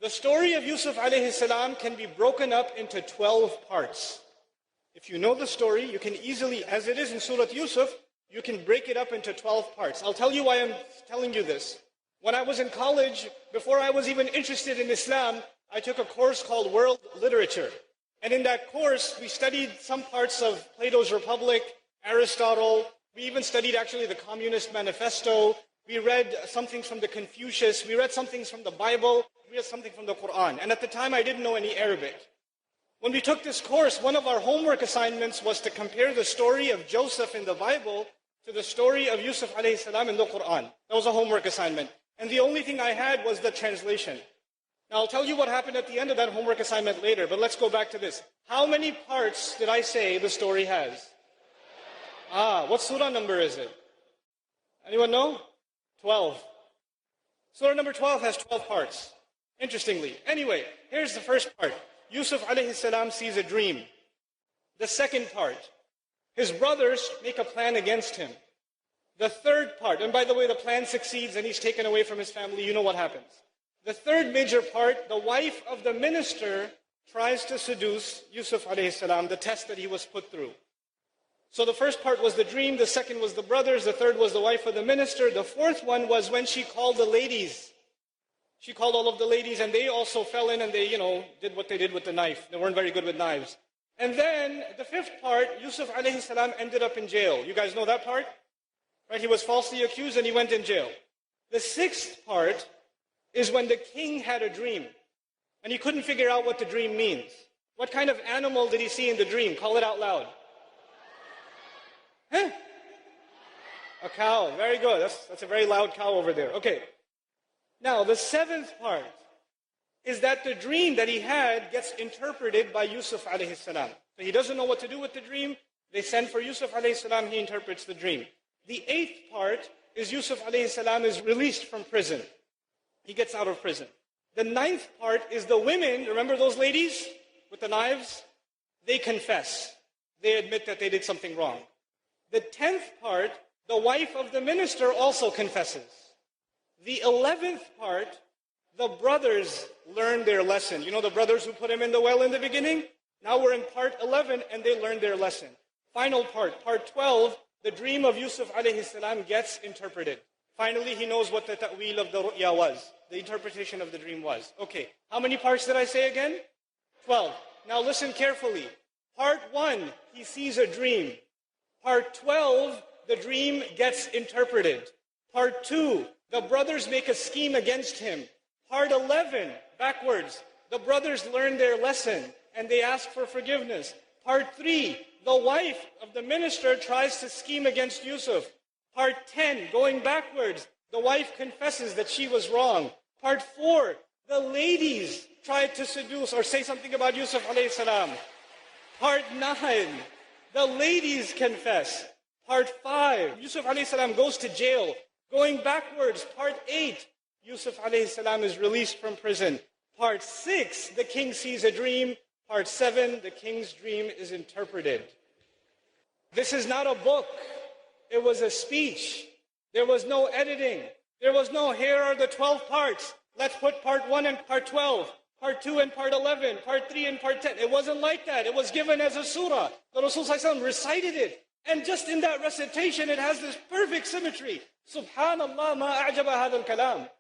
The story of Yusuf alayhi salam can be broken up into 12 parts. If you know the story, you can easily, as it is in Surah Yusuf, you can break it up into 12 parts. I'll tell you why I'm telling you this. When I was in college, before I was even interested in Islam, I took a course called World Literature. And in that course, we studied some parts of Plato's Republic, Aristotle. We even studied actually the Communist Manifesto. We read some things from the Confucius. We read some things from the Bible. We read something from the Quran. And at the time, I didn't know any Arabic. When we took this course, one of our homework assignments was to compare the story of Joseph in the Bible to the story of Yusuf alayhi salam in the Quran. That was a homework assignment. And the only thing I had was the translation. Now I'll tell you what happened at the end of that homework assignment later, but let's go back to this. How many parts did I say the story has? What surah number is it? Anyone know? 12. Surah number 12 has 12 parts. Interestingly. Anyway, here's the first part. Yusuf alayhi salam sees a dream. The second part, his brothers make a plan against him. The third part, and by the way, the plan succeeds and he's taken away from his family. You know what happens. The third major part, the wife of the minister tries to seduce Yusuf alayhi salam, the test that he was put through. So the first part was the dream, the second was the brothers, the third was the wife of the minister, the fourth one was when she called the ladies. She called all of the ladies and they also fell in and they, did what they did with the knife. They weren't very good with knives. And then the fifth part, Yusuf alayhi salam ended up in jail. You guys know that part? Right? He was falsely accused and he went in jail. The sixth part is when the king had a dream and he couldn't figure out what the dream means. What kind of animal did he see in the dream? Call it out loud. Huh? A cow. Very good. That's a very loud cow over there. Okay. Now, the seventh part is that the dream that he had gets interpreted by Yusuf alayhi salam. So he doesn't know what to do with the dream. They send for Yusuf alayhi salam. He interprets the dream. The eighth part is Yusuf alayhi salam is released from prison. He gets out of prison. The ninth part is the women, remember those ladies with the knives? They confess. They admit that they did something wrong. The 10th part, the wife of the minister also confesses. The 11th part, the brothers learn their lesson. You know the brothers who put him in the well in the beginning? Now we're in part 11 and they learn their lesson. Final part, part 12, the dream of Yusuf alayhi salam gets interpreted. Finally, he knows what the ta'wil of the ru'ya was. The interpretation of the dream was. Okay, how many parts did I say again? 12. Now listen carefully. Part 1, he sees a dream. Part 12, the dream gets interpreted. Part 2, the brothers make a scheme against him. Part 11, backwards, the brothers learn their lesson and they ask for forgiveness. Part 3, the wife of the minister tries to scheme against Yusuf. Part 10, going backwards, the wife confesses that she was wrong. Part 4, the ladies tried to seduce or say something about Yusuf alayhi salam. Part 9, the ladies confess. Part 5, Yusuf alayhi salam goes to jail. Going backwards, part 8, Yusuf alayhi salam is released from prison. Part 6, the king sees a dream. Part 7, the king's dream is interpreted. This is not a book. It was a speech. There was no editing. There was no, here are the 12 parts. Let's put part 1 and part 12, part 2 and part 11, part 3 and part 10. It wasn't like that. It was given as a surah. The Rasul ﷺ recited it. And just in that recitation, it has this perfect symmetry. Subhanallah, ma a'jaba hadha al-kalam.